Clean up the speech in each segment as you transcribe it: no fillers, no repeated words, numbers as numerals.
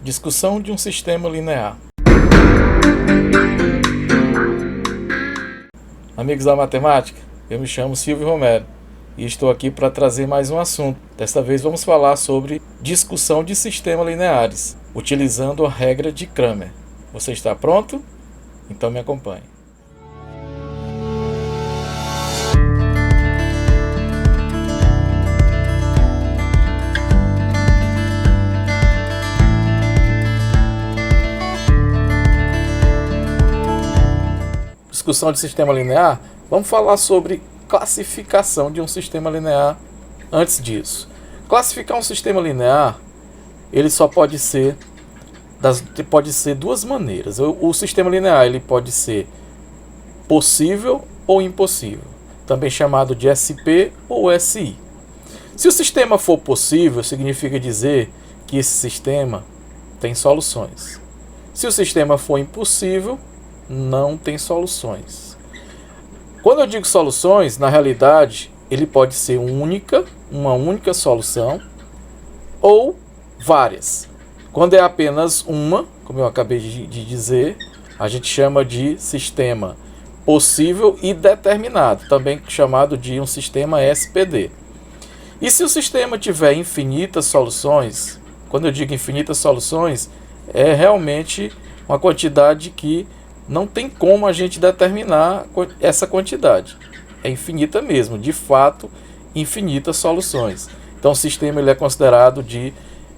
Discussão de um sistema linear. Amigos da matemática, eu me chamo Silvio Romero e estou aqui para trazer mais um assunto. Desta vez vamos falar sobre discussão de sistemas lineares, utilizando a regra de Cramer. Você está pronto? Então me acompanhe. Discussão de sistema linear, vamos falar sobre classificação de um sistema linear. Antes disso, classificar um sistema linear, ele só pode ser duas maneiras. O sistema linear ele pode ser possível ou impossível, também chamado de SP ou SI. Se o sistema for possível, significa dizer que esse sistema tem soluções. Se o sistema for impossível, não tem soluções. Quando eu digo soluções, na realidade, ele pode ser uma única solução ou várias. Quando é apenas uma, como eu acabei de dizer, a gente chama de sistema possível e determinado, também chamado de um sistema SPD. E se o sistema tiver infinitas soluções, quando eu digo infinitas soluções, é realmente uma quantidade que não tem como a gente determinar essa quantidade. É infinita mesmo, de fato, infinitas soluções. Então o sistema ele é considerado de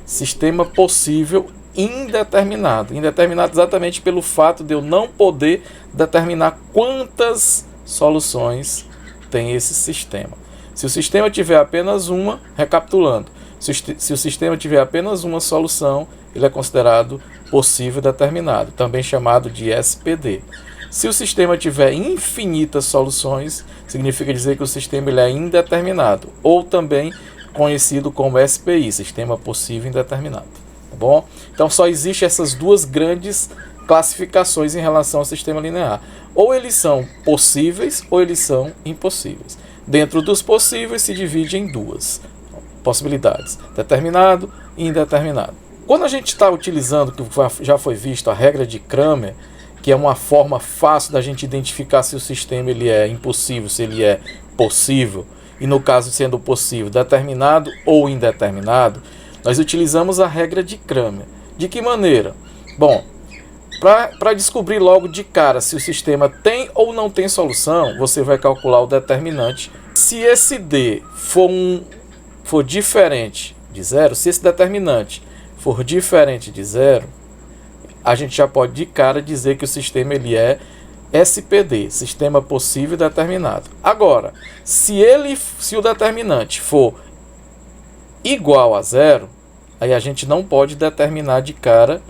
sistema possível indeterminado. Indeterminado exatamente pelo fato de eu não poder determinar quantas soluções tem esse sistema. Se o sistema tiver apenas uma, recapitulando, se o sistema tiver apenas uma solução, ele é considerado possível determinado, também chamado de SPD. Se o sistema tiver infinitas soluções, significa dizer que o sistema ele é indeterminado, ou também conhecido como SPI, sistema possível indeterminado. Tá bom? Então só existem essas duas grandes classificações em relação ao sistema linear. Ou eles são possíveis ou eles são impossíveis. Dentro dos possíveis se divide em duas possibilidades: determinado e indeterminado. Quando a gente está utilizando, que já foi visto, a regra de Cramer, que é uma forma fácil da gente identificar se o sistema ele é impossível, se ele é possível, e no caso sendo possível, determinado ou indeterminado, nós utilizamos a regra de Cramer. De que maneira? Bom, para descobrir logo de cara se o sistema tem ou não tem solução, você vai calcular o determinante. Se esse D for diferente de zero, se esse determinante for diferente de zero, a gente já pode de cara dizer que o sistema ele é SPD, sistema possível determinado. Agora, se o determinante for igual a zero, aí a gente não pode determinar de cara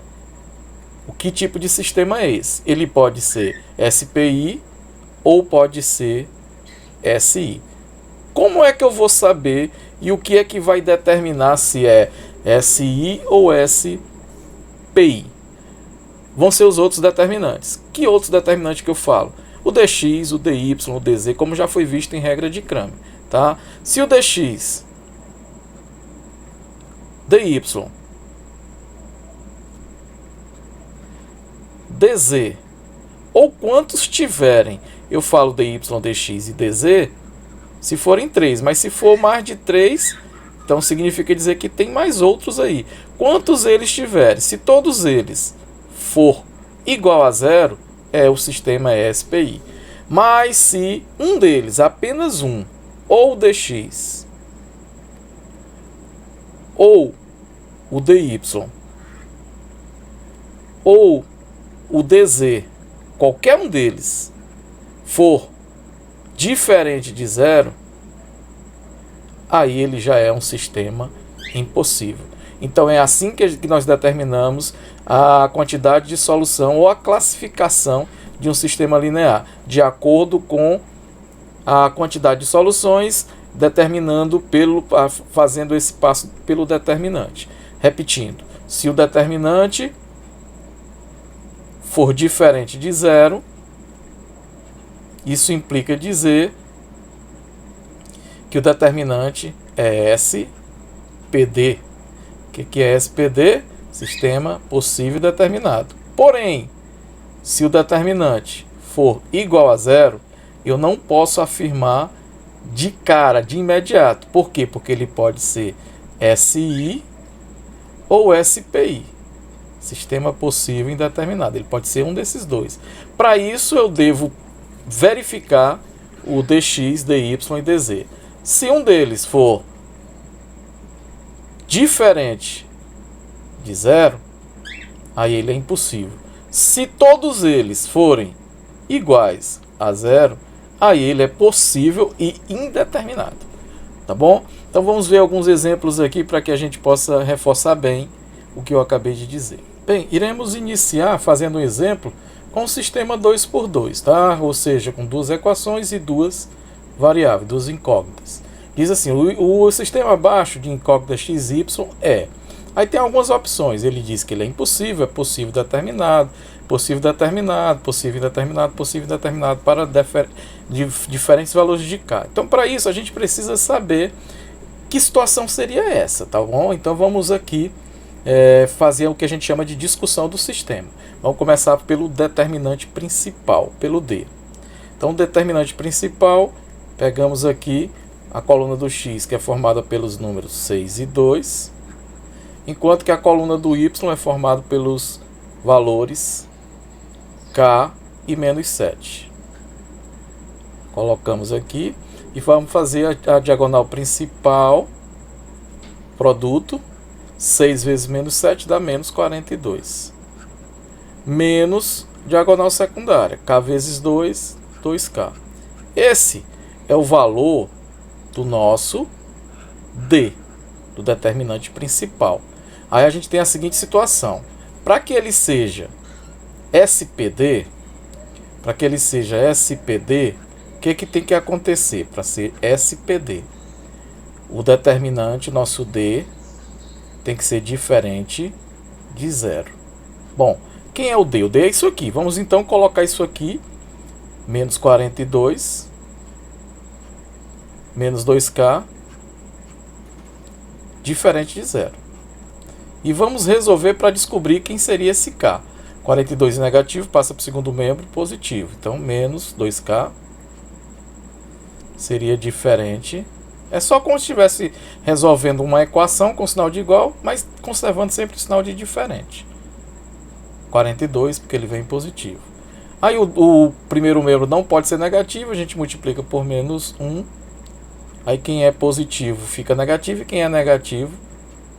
o que tipo de sistema é esse. Ele pode ser SPI ou pode ser SI. Como é que eu vou saber e o que é que vai determinar se é SI ou SPI? Vão ser os outros determinantes. Que outros determinantes que eu falo? O dx, o dy, o dz, como já foi visto em regra de Cramer. Tá? Se o dx, dy, dz, ou quantos tiverem, eu falo dy, dx e dz, se forem 3, mas se for mais de 3, então significa dizer que tem mais outros aí. Quantos eles tiverem, se todos eles for igual a zero, o sistema é SPI. Mas se um deles, apenas um, ou o dx, ou o dy, ou o dz, qualquer um deles for diferente de zero, aí ele já é um sistema impossível. Então é assim que nós determinamos a quantidade de solução ou a classificação de um sistema linear, de acordo com a quantidade de soluções, fazendo esse passo pelo determinante. Repetindo, se o determinante for diferente de zero, isso implica dizer que o determinante é SPD. O que é SPD? Sistema possível e determinado. Porém, se o determinante for igual a zero, eu não posso afirmar de cara, de imediato. Por quê? Porque ele pode ser SI ou SPI. Sistema possível e indeterminado. Ele pode ser um desses dois. Para isso, eu devo verificar o dx, dy e dz. Se um deles for diferente de zero, aí ele é impossível. Se todos eles forem iguais a zero, aí ele é possível e indeterminado. Tá bom? Então vamos ver alguns exemplos aqui para que a gente possa reforçar bem o que eu acabei de dizer. Bem, iremos iniciar fazendo um exemplo com o sistema 2x2, tá? Ou seja, com duas equações e duas variáveis, duas incógnitas. Diz assim, o sistema abaixo de incógnita x, y é... Aí tem algumas opções, ele diz que ele é impossível, é possível determinado, possível determinado, possível indeterminado, possível determinado para diferentes valores de k. Então, para isso, a gente precisa saber que situação seria essa, tá bom? Então, vamos aqui fazer o que a gente chama de discussão do sistema. Vamos começar pelo determinante principal, pelo D. Então, o determinante principal, pegamos aqui a coluna do x, que é formada pelos números 6 e 2, enquanto que a coluna do y é formada pelos valores k e menos 7. Colocamos aqui e vamos fazer a diagonal principal, produto, 6 vezes menos 7 dá menos 42. Menos diagonal secundária, k vezes 2, 2k. Esse é o valor do nosso D, do determinante principal. Aí a gente tem a seguinte situação. Para que ele seja SPD, o que tem que acontecer para ser SPD? O determinante, nosso D, tem que ser diferente de zero. Bom, quem é o D? O D é isso aqui. Vamos então colocar isso aqui, menos 42, menos 2k, diferente de zero. E vamos resolver para descobrir quem seria esse k. 42 negativo passa para o segundo membro positivo. Então, menos 2k seria diferente. É só como se estivesse resolvendo uma equação com sinal de igual, mas conservando sempre o sinal de diferente. 42, porque ele vem positivo. Aí o primeiro membro não pode ser negativo, a gente multiplica por menos 1. Aí quem é positivo fica negativo e quem é negativo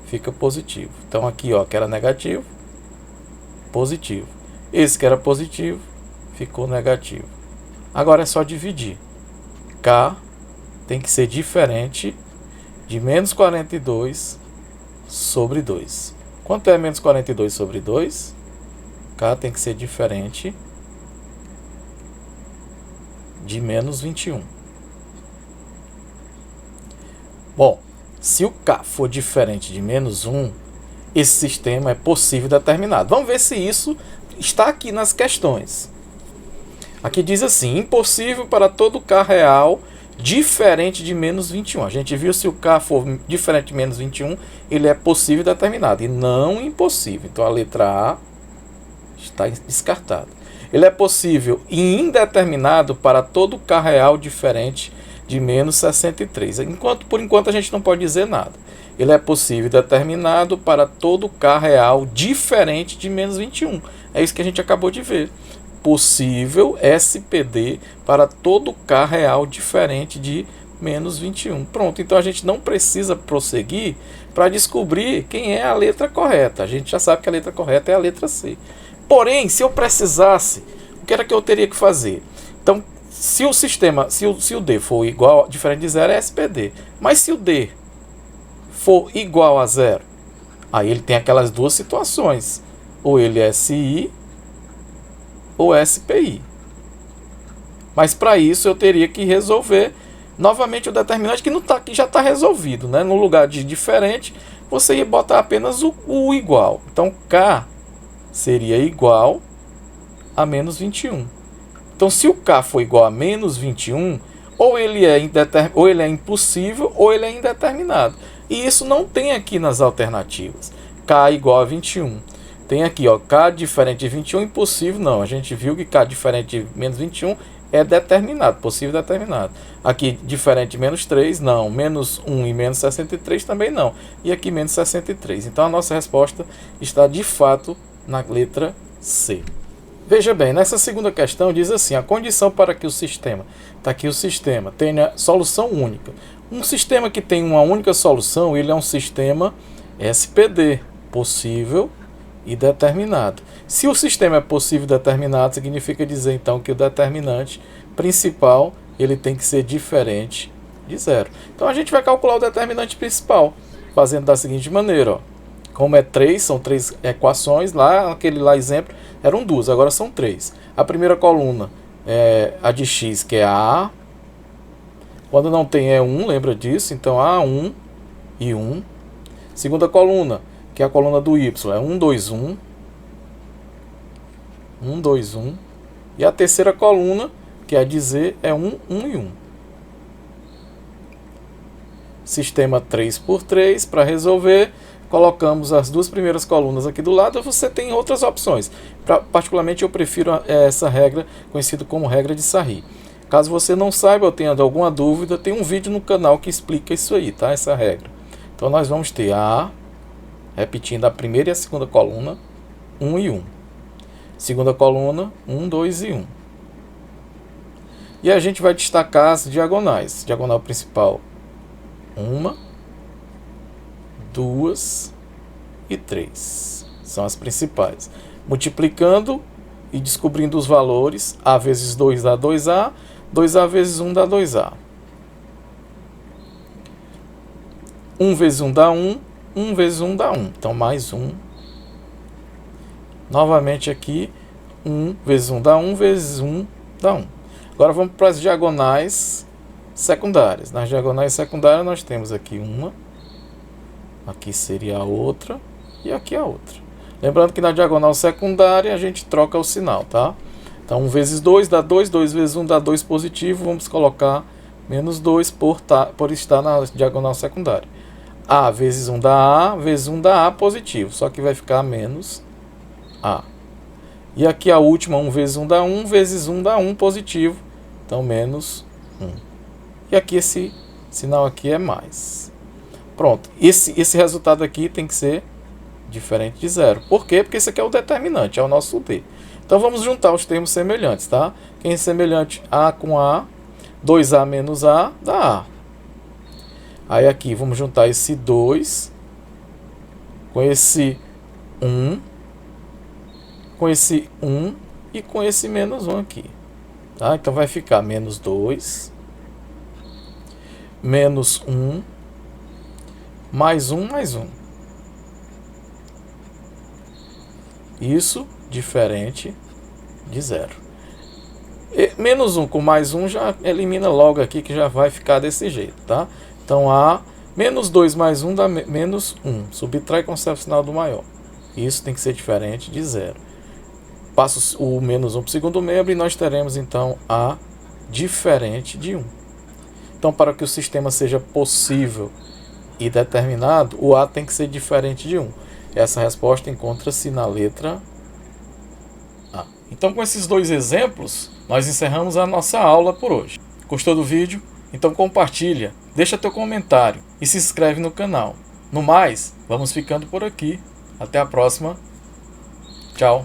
fica positivo. Então aqui, ó, que era negativo, positivo. Esse que era positivo ficou negativo. Agora é só dividir. K tem que ser diferente de menos 42 sobre 2. Quanto é menos 42 sobre 2? K tem que ser diferente de menos 21. Bom, se o K for diferente de menos 1, esse sistema é possível determinado. Vamos ver se isso está aqui nas questões. Aqui diz assim, impossível para todo K real diferente de menos 21. A gente viu se o K for diferente de menos 21, ele é possível determinado e não impossível. Então a letra A está descartada. Ele é possível e indeterminado para todo K real diferente de menos 63. Por enquanto a gente não pode dizer nada. Ele é possível e determinado para todo K real diferente de menos 21. É isso que a gente acabou de ver. Possível SPD para todo K real diferente de menos 21. Pronto, então a gente não precisa prosseguir para descobrir quem é a letra correta. A gente já sabe que a letra correta é a letra C. Porém, se eu precisasse, o que era que eu teria que fazer? Então, se o sistema, se o D for igual, diferente de zero, é SPD. Mas se o D for igual a zero, aí ele tem aquelas duas situações. Ou ele é SI ou SPI. Mas para isso eu teria que resolver novamente o determinante que, não tá, que já está resolvido, né? No lugar de diferente, você ia botar apenas o igual. Então K seria igual a menos 21. Então se o K for igual a menos 21, ou ele é impossível ou ele é indeterminado. E isso não tem aqui nas alternativas. K igual a 21. Tem aqui, ó, K diferente de 21 impossível, não. A gente viu que K diferente de menos 21 é determinado, possível determinado. Aqui, diferente de menos 3, não. Menos 1 e menos 63 também não. E aqui, menos 63. Então, a nossa resposta está, de fato, na letra C. Veja bem, nessa segunda questão diz assim, a condição para que o sistema, está aqui o sistema, tenha solução única. Um sistema que tem uma única solução, ele é um sistema SPD, possível e determinado. Se o sistema é possível e determinado, significa dizer então que o determinante principal ele tem que ser diferente de zero. Então a gente vai calcular o determinante principal, fazendo da seguinte maneira, ó. Como é 3, são 3 equações, lá aquele lá exemplo eram 2, agora são 3. A primeira coluna é a de x, que é a. Quando não tem é 1, lembra disso? Então A1 e 1. Segunda coluna, que é a coluna do y, é 1, 2, 1. 1, 2, 1. E a terceira coluna, que é a de z, é 1, 1 e 1. Sistema 3 por 3, para resolver, colocamos as duas primeiras colunas aqui do lado, você tem outras opções. Particularmente eu prefiro essa regra, conhecida como regra de Sarri. Caso você não saiba ou tenha alguma dúvida, tem um vídeo no canal que explica isso aí, tá? Essa regra. Então nós vamos ter A, repetindo a primeira e a segunda coluna, 1 e 1. Segunda coluna, 1, 2 e 1. E a gente vai destacar as diagonais. Diagonal principal, 1, 2 e 3. São as principais. Multiplicando e descobrindo os valores, A vezes 2 dá 2A, 2A vezes 1 dá 2A. 1 vezes 1 dá 1, 1 vezes 1 dá 1. Então, mais 1. Novamente aqui, 1 vezes 1 dá 1, vezes 1 dá 1. Agora vamos para as diagonais secundárias. Nas diagonais secundárias nós temos aqui uma, aqui seria a outra e aqui a outra. Lembrando que na diagonal secundária a gente troca o sinal, tá? Então 1 vezes 2 dá 2, 2 vezes 1 dá 2 positivo, vamos colocar menos 2 por estar na diagonal secundária. A vezes 1 dá A, vezes 1 dá A positivo, só que vai ficar menos A. E aqui a última, 1 vezes 1 dá 1, vezes 1 dá 1 positivo, então menos 1. E aqui esse sinal aqui é mais. Pronto, esse resultado aqui tem que ser diferente de zero. Por quê? Porque esse aqui é o determinante, é o nosso D. Então vamos juntar os termos semelhantes, tá? Quem é semelhante? A com A, 2A menos A dá A. Aí aqui vamos juntar esse 2 com esse 1, com esse 1 e com esse menos 1 aqui. Tá? Então vai ficar menos 2, menos 1, mais 1, mais 1. Isso diferente de zero. E menos 1 com mais 1 já elimina logo aqui, que já vai ficar desse jeito, tá? Então, A, menos 2 mais 1 dá menos 1. Subtrai e conserva o sinal do maior. Isso tem que ser diferente de zero. Passa o menos 1 para o segundo membro e nós teremos, então, A diferente de 1. Então, para que o sistema seja possível e determinado, o A tem que ser diferente de 1. Essa resposta encontra-se na letra A. Então, com esses dois exemplos, nós encerramos a nossa aula por hoje. Gostou do vídeo? Então compartilha, deixa teu comentário e se inscreve no canal. No mais, vamos ficando por aqui. Até a próxima. Tchau.